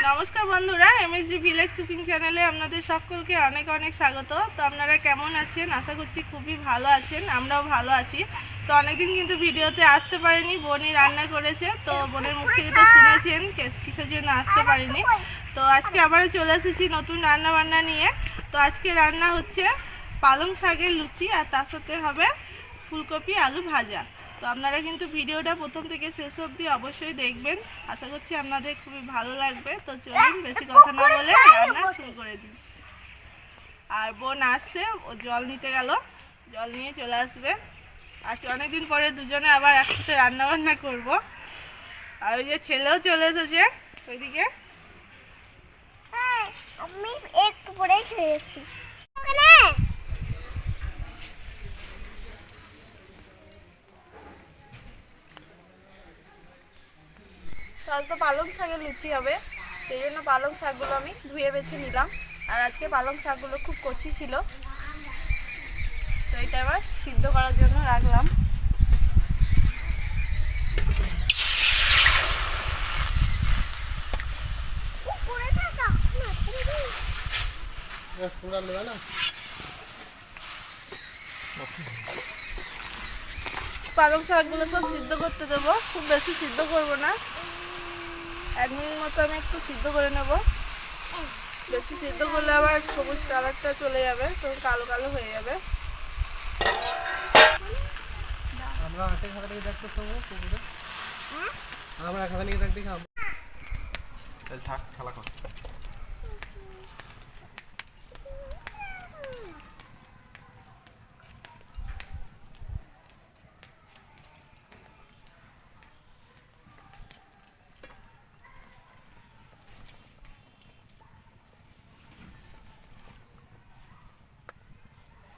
নমস্কার বন্ধুরা, MSD village cooking চ্যানেলে আপনাদের সকলকে অনেক অনেক স্বাগত। তো আপনারা কেমন আছেন? আশা করছি খুবই ভালো আছেন, আমরাও ভালো আছি। তো অনেকদিন কিন্তু ভিডিওতে আসতে পারিনি, বোনই রান্না করেছে। তো বোনের মুখ থেকে তো শুনেছেন কিসের জন্য আসতে পারিনি। তো আজকে আবারও চলে এসেছি নতুন রান্না বান্না নিয়ে। তো আজকে রান্না হচ্ছে পালং শাকের লুচি, আর তার সাথে হবে ফুলকপি আলু ভাজা। তো আপনারা কিন্তু ভিডিওটা প্রথম থেকে শেষ অবধি অবশ্যই দেখবেন, আশা করছি আপনাদের খুবই ভালো লাগবে। তো চলুন বেশি কথা না বলে রান্না শুরু করে দিন। আর বোন আসছে, ও জল নিতে গেল, জল নিয়ে চলে আসবে। আজকে অনেকদিন পরে দুজনে আবার একসাথে রান্না বান্না করব। আর ওই যে ছেলেও চলে এসেছে ওইদিকে। আমি একটু পরেই খেয়েছি। আজ তো পালং শাকের লুচি হবে, সেই জন্য পালং শাকগুলো আমি ধুয়ে বেছে নিলাম। আর আজকে পালং শাকগুলো খুব কচি ছিল, তো এটা আবার সিদ্ধ করার জন্য রাখলাম। পালং শাকগুলো সব সিদ্ধ করতে দেবো, খুব বেশি সিদ্ধ করব না, 1 মিনিট মতো আমি একটু সিদ্ধ করে নেব। বেশি সিদ্ধ করলে আবার সবুজ কালারটা চলে যাবে, তো কালো কালো হয়ে যাবে। আমরা আটে খাওয়া থেকে দেখতে সব পুকুরে আমরা খাওয়া থেকে দেখতে খাবো। তাহলে থাক, খেলা কর।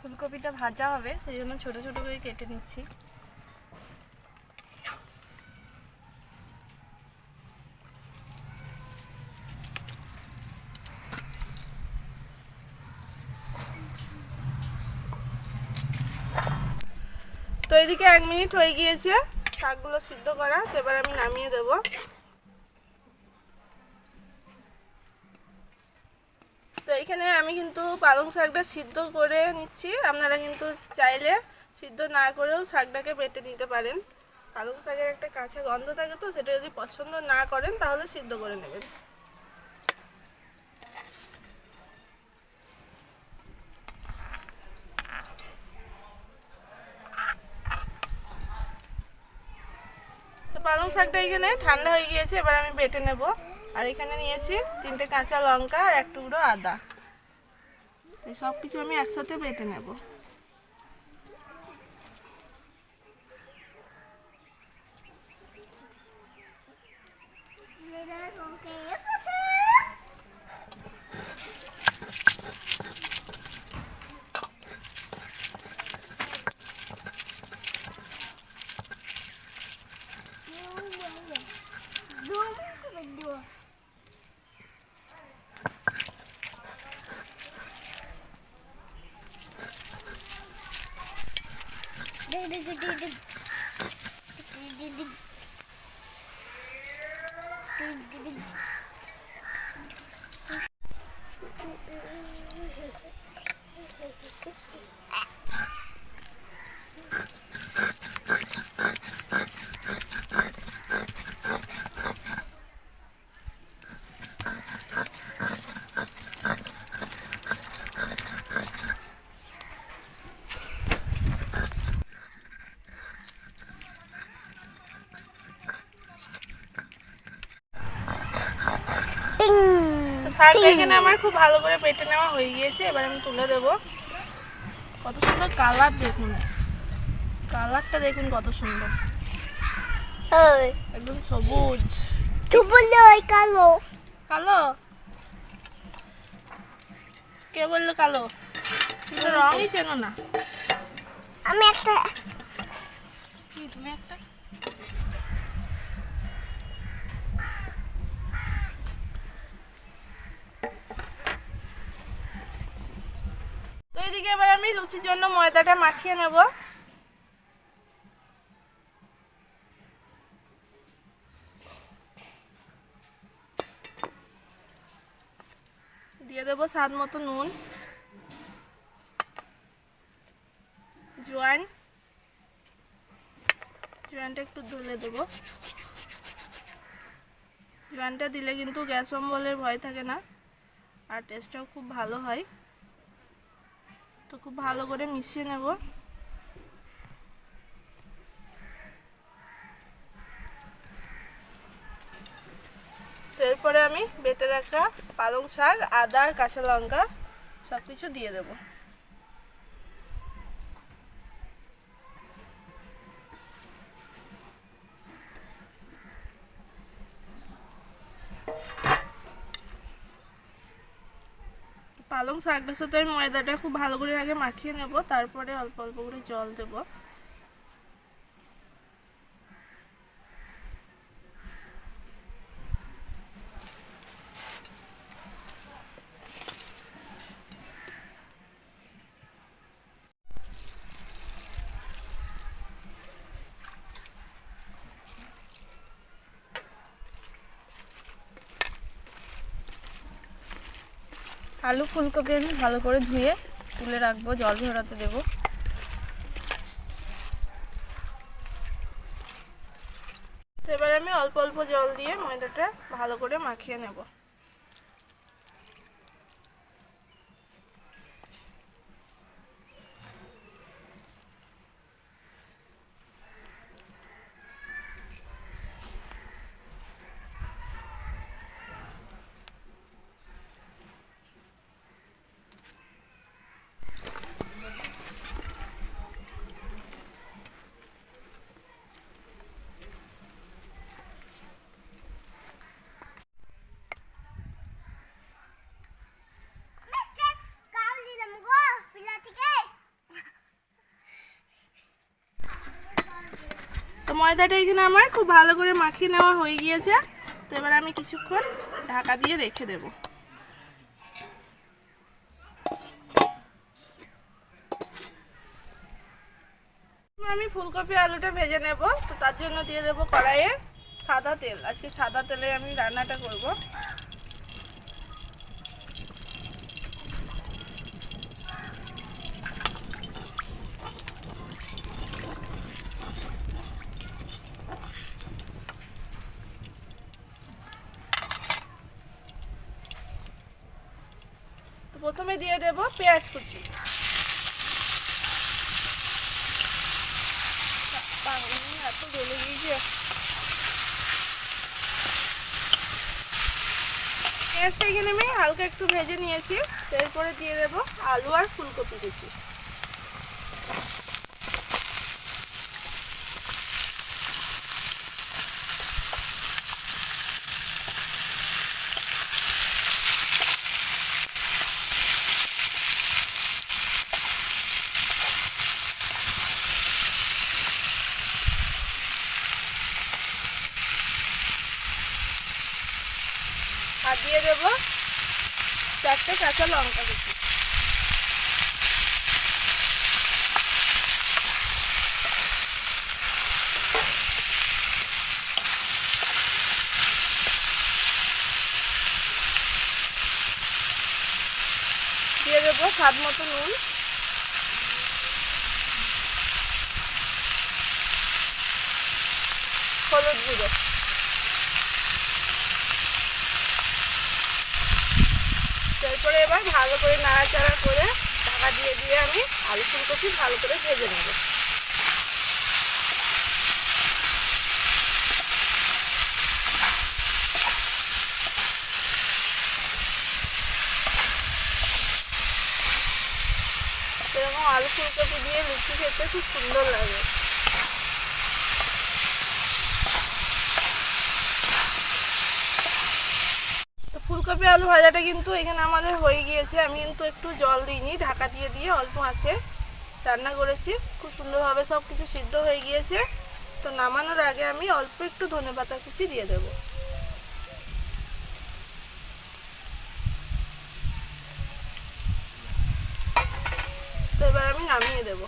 ফুলকপিটা ভাজা হবে, সেই জন্য ছোটো ছোটো করে কেটে নিচ্ছি। তো এদিকে 1 মিনিট হয়ে গিয়েছে শাকগুলো সিদ্ধ করা, তো এবার আমি নামিয়ে দেবো। তো এখানে আমি কিন্তু পালং শাকটা সিদ্ধ করে নিচ্ছি, আপনারা কিন্তু চাইলে সিদ্ধ না করেও শাকটাকে বেটে নিতে পারেন। পালং শাকের একটা কাঁচা গন্ধ থাকে, তো সেটা যদি পছন্দ না করেন তাহলে সিদ্ধ করে নেবেন। তো পালং শাকটা এখানে ঠান্ডা হয়ে গিয়েছে, এবার আমি বেটে নেব। আর এখানে নিয়েছি 3টে কাঁচা লঙ্কা আর 1 টুকরো আদা। এই সব কিছু আমি একসাথে বেটে নেব। শাকটা এখানে আমার খুব ভালো করে বেটে নেওয়া হয়ে গিয়েছে, এবার আমি তুলে দেব। কত সুন্দর কালার, দেখুন কালারটা, দেখুন কত সুন্দর, একদম সবুজ। কালো কালো? কে বললো কালো? কিন্তু রঙই চেনো না। আমি একটা কি তুমি একটা তো এদিকে এবার আমি লুচির জন্য ময়দাটা মাখিয়ে নেব। দিয়ে দেবো স্বাদ মতো নুন, জোয়ানটা একটু ধুলে দেবো। জোয়ানটা দিলে কিন্তু গ্যাস অম্বলের ভয় থাকে না, আর টেস্টটাও খুব ভালো হয়। তো খুব ভালো করে মিশিয়ে নেব। এরপরে আমি বেটে রাখা পালং শাক, আদা আর কাঁচা লঙ্কা সব কিছু দিয়ে দেব। পালং শাকটার সাথে আমি ময়দাটা খুব ভালো করে আগে মাখিয়ে নেব, তারপরে অল্প অল্প করে জল দেব। আলু ফুলকপি আমি ভালো করে ধুয়ে তুলে রাখবো, জল ঝরাতে দেবো। তো এবার আমি অল্প অল্প জল দিয়ে ময়দাটা ভালো করে মাখিয়ে নেব। তো ময়দাটা এখানে আমার খুব ভালো করে মাখিয়ে নেওয়া হয়ে গিয়েছে। তো এবার আমি কিছুক্ষণ ঢাকা দিয়ে রেখে দেব। আমি ফুলকপি আলুটা ভেজে নেব। তো তার জন্য দিয়ে দেব কড়াইয়ে সাদা তেল। আজকে সাদা তেলে আমি রান্নাটা করব। প্রথমে দিয়ে দেব পেঁয়াজ কুচি। এত গলে গিয়েছে। পেঁয়াজটা এখানে আমি হালকা একটু ভেজে নিয়েছি। এরপরে দিয়ে দেব আলু আর ফুলকপি কুচি। আর দিয়ে দেব 4টে কাঁচা লঙ্কা কুচি। দিয়ে দেবো স্বাদ মতো নুন, হলুদ গুঁড়ো। তারপরে এবার ভালো করে নাড়াচাড়া করে ঢাকা দিয়ে দিয়ে আমি আলু ফুলকপি ভালো করে ভেজে নেব। এরকম আলু ফুলকপি দিয়ে লুচি খেতে খুব সুন্দর লাগে। তো ফুলকপি আলু ভাজাটা কিন্তু এখানে আমাদের হয়ে গিয়েছে। আমি কিন্তু একটু জল দিইনি, ঢাকা দিয়ে দিয়ে অল্প আঁচে রান্না করেছি। খুব সুন্দরভাবে সব কিছু সিদ্ধ হয়ে গিয়েছে। তো নামানোর আগে আমি অল্প একটু ধনেপাতা কুচি দিয়ে দেব। তো এবার আমি নামিয়ে দেব।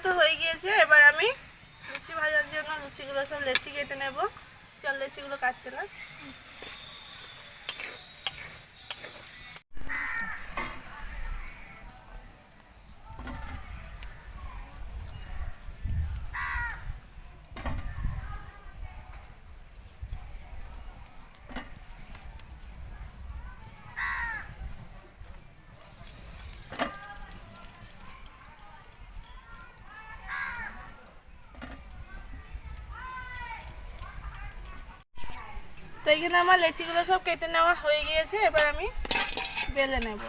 তো হয়ে গিয়েছে। এবার আমি লুচি ভাজার জন্য লুচিগুলো সব লেচি কেটে নেব। চল লেচিগুলো কাটতে না। তো এখানে আমার লেচিগুলো সব কেটে নেওয়া হয়ে গিয়েছে। এবার আমি বেলে নেব।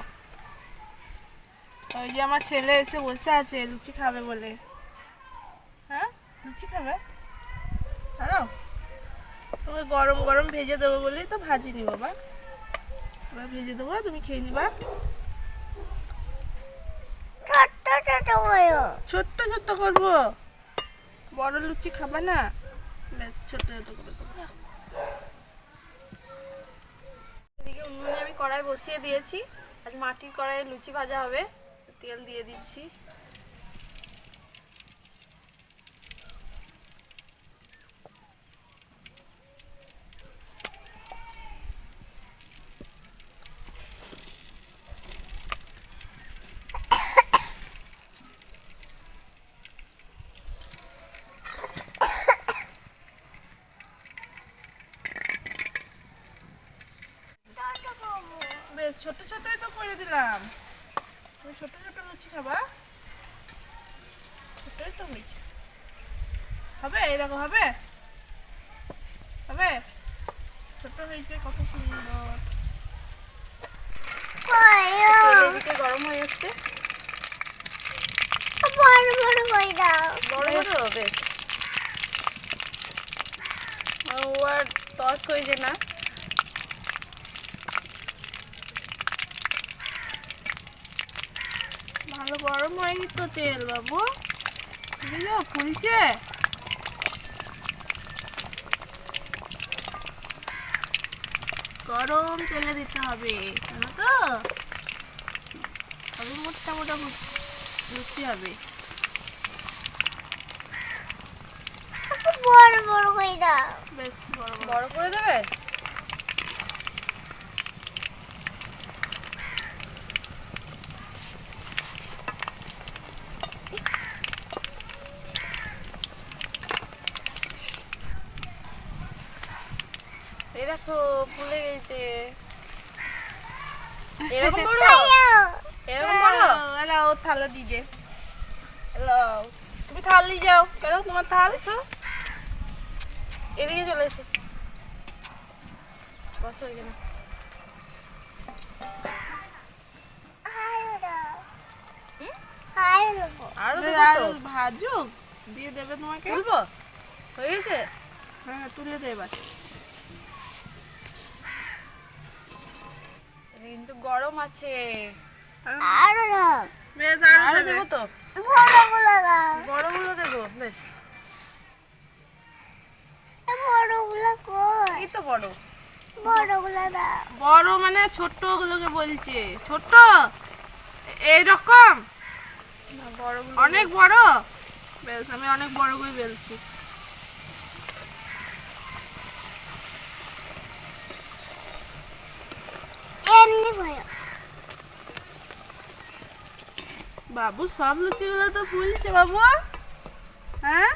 ওই যে আমার ছেলে এসে বসে আছে লুচি খাবে বলে। হ্যাঁ লুচি খাবে? দাঁড়াও, তোকে গরম গরম ভেজে দেবো বলেই তো ভাজিনি বাবা। এবার ভেজে দেবো, তুমি খেয়ে নিবা। ছোট্ট ছোট্ট করো। ছোট্ট ছোট্ট করবো, বড় লুচি খাবা না? বেশ ছোট্ট ছোট্ট করে দেবো। এদিকে উনুনে আমি কড়াই বসিয়ে দিয়েছি। আজ মাটির কড়াইয়ে লুচি ভাজা হবে। তেল দিয়ে দিচ্ছি। বেশ ছোট ছোটই তো করে দিলাম। তুমি ছোট ছোট লুচি খাবা? ছোটই তো হয়েছে। হবে এই দেখো, হবে হবে। ছোট হয়েছে কত সুন্দর। এদিকে গরম হয়ে যাচ্ছে। বড় বড় করে দাও। বড় বড় বেশ। ও আর টস হয়েছে না। ভালো গরম হয়নি তো তেল বাবু, বুঝলো ফুলছে। গরম তেলে দিতে হবে, জানো তো? তবে মোটা মোটা লুচি হবে। বড় বড় করে দাও। বেশ বড় বড় করে দেবে। এই দেখো ফুলে গেছে। এরকম বড়, এরকম বড়। এলা ও থালা দিয়ে দে। এলা তুমি থাল নিয়ে যাও। কেন তোমার থাল? এসো এদিকে চলে এসো, বসো এখানে। আরো দেবো, ভাজুক দিয়ে দেবে তোমাকে। তুলবো, হয়ে গেছে। হ্যাঁ তুলে দে এবার। কিন্তু গরম আছে। আরো দাও। বেশ আরো দেবো তো। বড়গুলো দাও। বড়গুলো দেবো বেশ। বড়গুলো কই? এই তো বড়। বড়গুলো দাও। বড় মানে ছোট গুলোকে বলছে। ছোট এইরকম অনেক বড়। বেশ আমি অনেক বড় করে বেলছি। এমনি ভয়। বাবু সব লুচিগুলো তো ফুলছে বাবু। হ্যাঁ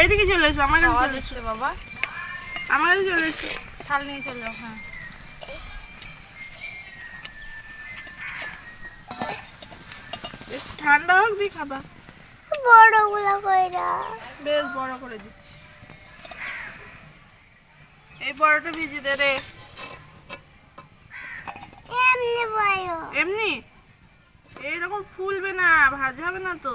এইদিকে চলে এসো, আমার কাছে চলে এসো বাবা। আমার কাছে চলে এসো, থাল নিয়ে চলে যাও। হ্যাঁ ঠান্ডা হোক দিয়ে খাবা। বড়গুলো কই দাও। বেশ বড় করে দিচ্ছি। এই বড়টা ভিজে দে রে। এমনি ভয়। এমনি এইরকম ফুলবে না, ভাজা হবে না তো।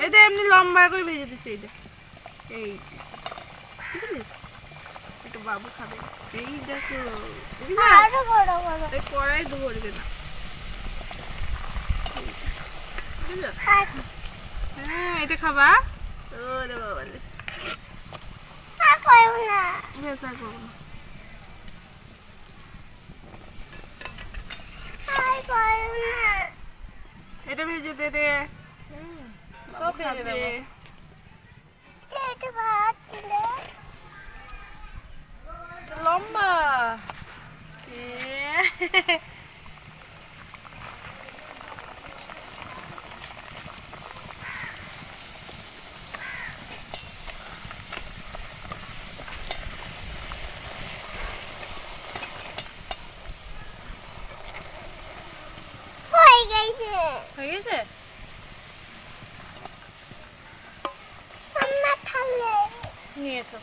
এইটা এমনি লম্বা করে ভেজে দিচ্ছি। এইটা এই বুঝলিস, এটা বাবু খাবে। এই দেখো আরো বড় বড়। এই কড়াই ধরবে না, বুঝলো? হ্যাঁ এটা খাবা। ওরে বাবা রে, পারো না। ভেজা করবো না। আর পারো না। এটা ভেজে দে রে। সব ভেজে খাবে। দেবো। এটা ভাত ছিলে। লম্বা এ, হয়ে গেছে। হয়ে গেছে। আমার থালে। নিয়েছো।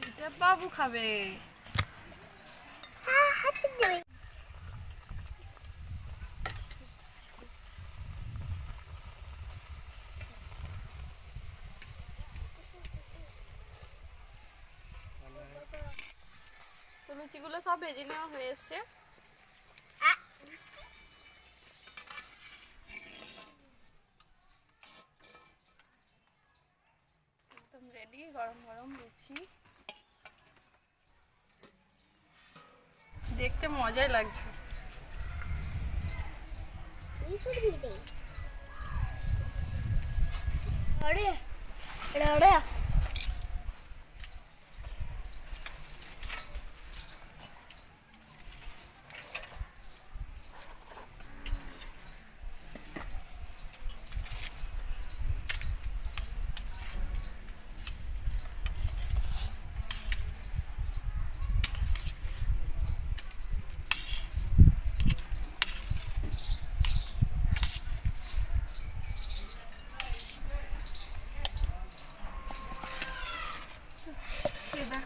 এটা বাবু খাবে। হ্যাঁ, হাতে দিবি। তো লুচিগুলো সব ভেজে নেওয়া হয়ে এসছে। একদম রেডি, গরম গরম লুচি। দেখতে মজাই লাগছে। এই করবি রে। আরে, আরে। এই দেখ।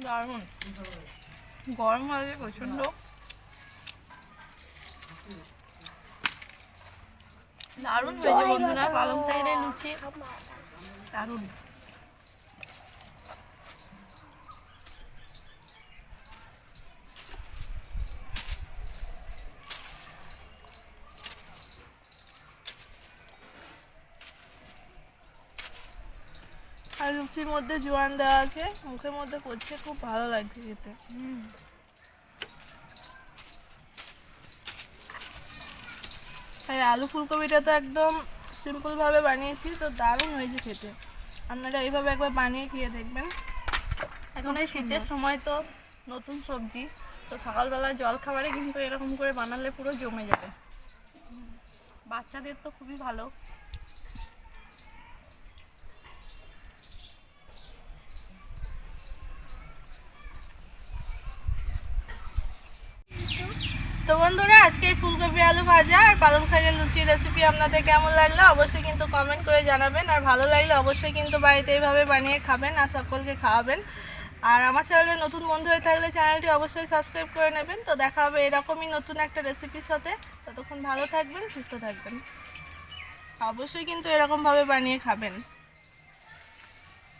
দারুণ গরম হয়েছে প্রচন্ড। দারুণ হয়েছে বন্ধুরা, পালং শাকের লুচি দারুণ। আর লুচির মধ্যে জোয়ান দেওয়া আছে, মুখের মধ্যে পড়ছে, খুব ভালো লাগছে খেতে। আর আলু ফুলকপিটা তো একদম সিম্পল ভাবে বানিয়েছি, তো দারুণ হয়েছে খেতে। আপনারা এইভাবে একবার বানিয়ে খেয়ে দেখবেন। এখন এই শীতের সময় তো নতুন সবজি, তো সকালবেলা জল খাবারে কিন্তু এরকম করে বানালে পুরো জমে যাবে। বাচ্চাদের তো খুবই ভালো। তো বন্ধুরা, আজকে এই ফুলকপি আলু ভাজা আর পালং শাকের লুচির রেসিপি আপনাদের কেমন লাগলো অবশ্যই কিন্তু কমেন্ট করে জানাবেন। আর ভালো লাগলে অবশ্যই কিন্তু বাড়িতে এইভাবে বানিয়ে খাবেন আর সকলকে খাওয়াবেন। আর আমার চ্যানেলে নতুন বন্ধু হয়ে থাকলে চ্যানেলটি অবশ্যই সাবস্ক্রাইব করে নেবেন। তো দেখা হবে এরকমই নতুন একটা রেসিপির সাথে। ততক্ষণ ভালো থাকবেন, সুস্থ থাকবেন। অবশ্যই কিন্তু এরকমভাবে বানিয়ে খাবেন।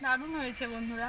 দারুণ হয়েছে বন্ধুরা।